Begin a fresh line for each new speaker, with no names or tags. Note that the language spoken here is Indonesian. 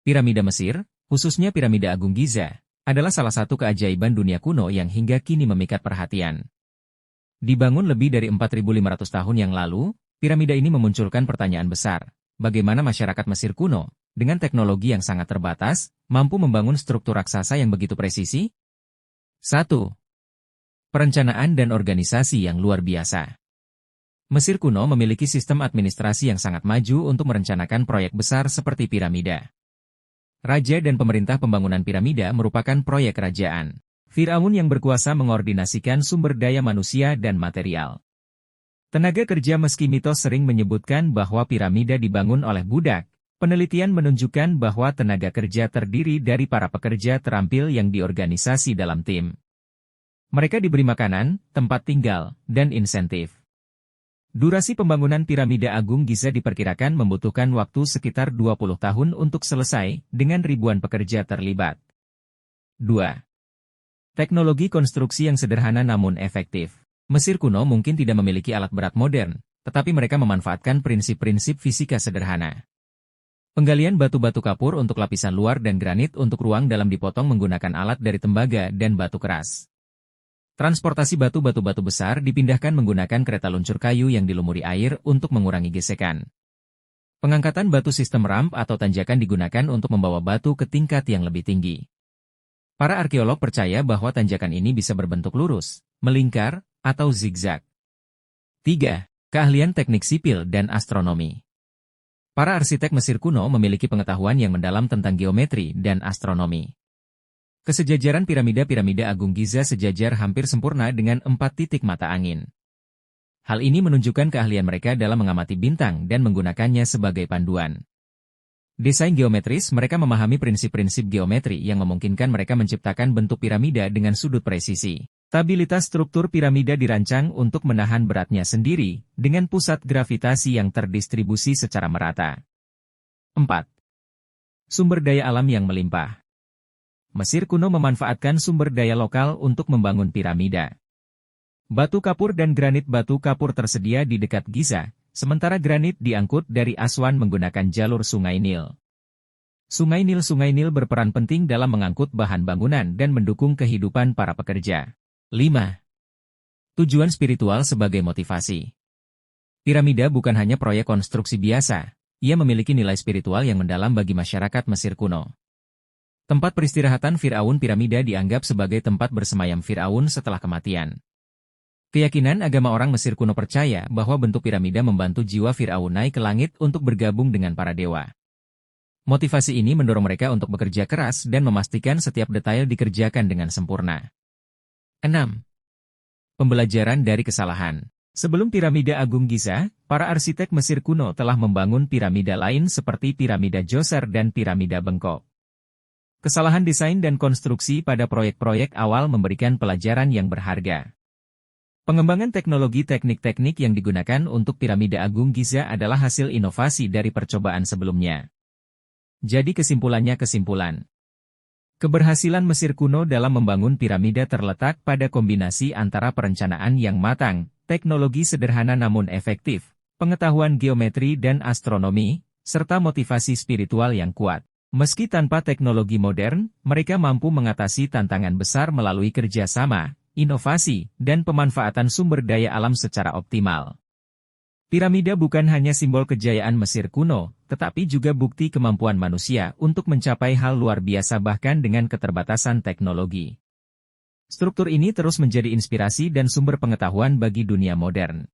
Piramida Mesir, khususnya Piramida Agung Giza, adalah salah satu keajaiban dunia kuno yang hingga kini memikat perhatian. Dibangun lebih dari 4.500 tahun yang lalu, piramida ini memunculkan pertanyaan besar. Bagaimana masyarakat Mesir kuno, dengan teknologi yang sangat terbatas, mampu membangun struktur raksasa yang begitu presisi? 1. Perencanaan dan organisasi yang luar biasa. Mesir kuno memiliki sistem administrasi yang sangat maju untuk merencanakan proyek besar seperti piramida. Raja dan pemerintah pembangunan piramida merupakan proyek kerajaan. Firaun yang berkuasa mengordinasikan sumber daya manusia dan material. Tenaga kerja. Meski mitos sering menyebutkan bahwa piramida dibangun oleh budak, penelitian menunjukkan bahwa tenaga kerja terdiri dari para pekerja terampil yang diorganisasi dalam tim. Mereka diberi makanan, tempat tinggal, dan insentif. Durasi pembangunan piramida Agung Giza diperkirakan membutuhkan waktu sekitar 20 tahun untuk selesai, dengan ribuan pekerja terlibat. 2. Teknologi konstruksi yang sederhana namun efektif. Mesir kuno mungkin tidak memiliki alat berat modern, tetapi mereka memanfaatkan prinsip-prinsip fisika sederhana. Penggalian batu-batu kapur untuk lapisan luar dan granit untuk ruang dalam dipotong menggunakan alat dari tembaga dan batu keras. Transportasi batu-batu besar dipindahkan menggunakan kereta luncur kayu yang dilumuri air untuk mengurangi gesekan. Pengangkatan batu sistem ramp atau tanjakan digunakan untuk membawa batu ke tingkat yang lebih tinggi. Para arkeolog percaya bahwa tanjakan ini bisa berbentuk lurus, melingkar, atau zigzag. 3. Keahlian teknik sipil dan astronomi. Para arsitek Mesir kuno memiliki pengetahuan yang mendalam tentang geometri dan astronomi. Kesejajaran piramida-piramida Agung Giza sejajar hampir sempurna dengan 4 titik mata angin. Hal ini menunjukkan keahlian mereka dalam mengamati bintang dan menggunakannya sebagai panduan. Desain geometris. Mereka memahami prinsip-prinsip geometri yang memungkinkan mereka menciptakan bentuk piramida dengan sudut presisi. Stabilitas struktur piramida dirancang untuk menahan beratnya sendiri, dengan pusat gravitasi yang terdistribusi secara merata. 4. Sumber daya alam yang melimpah. Mesir kuno memanfaatkan sumber daya lokal untuk membangun piramida. Batu kapur dan granit. Batu kapur tersedia di dekat Giza, sementara granit diangkut dari Aswan menggunakan jalur Sungai Nil. Sungai Nil berperan penting dalam mengangkut bahan bangunan dan mendukung kehidupan para pekerja. 5. Tujuan spiritual sebagai motivasi. Piramida bukan hanya proyek konstruksi biasa, ia memiliki nilai spiritual yang mendalam bagi masyarakat Mesir kuno. Tempat peristirahatan Firaun. Piramida dianggap sebagai tempat bersemayam Firaun setelah kematian. Keyakinan agama orang Mesir kuno percaya bahwa bentuk piramida membantu jiwa Firaun naik ke langit untuk bergabung dengan para dewa. Motivasi ini mendorong mereka untuk bekerja keras dan memastikan setiap detail dikerjakan dengan sempurna. 6. Pembelajaran dari kesalahan. Sebelum piramida Agung Giza, para arsitek Mesir kuno telah membangun piramida lain seperti piramida Djoser dan piramida Bengkok. Kesalahan desain dan konstruksi pada proyek-proyek awal memberikan pelajaran yang berharga. Pengembangan teknik-teknik yang digunakan untuk piramida Agung Giza adalah hasil inovasi dari percobaan sebelumnya. Jadi kesimpulan. Keberhasilan Mesir kuno dalam membangun piramida terletak pada kombinasi antara perencanaan yang matang, teknologi sederhana namun efektif, pengetahuan geometri dan astronomi, serta motivasi spiritual yang kuat. Meski tanpa teknologi modern, mereka mampu mengatasi tantangan besar melalui kerja sama, inovasi, dan pemanfaatan sumber daya alam secara optimal. Piramida bukan hanya simbol kejayaan Mesir kuno, tetapi juga bukti kemampuan manusia untuk mencapai hal luar biasa bahkan dengan keterbatasan teknologi. Struktur ini terus menjadi inspirasi dan sumber pengetahuan bagi dunia modern.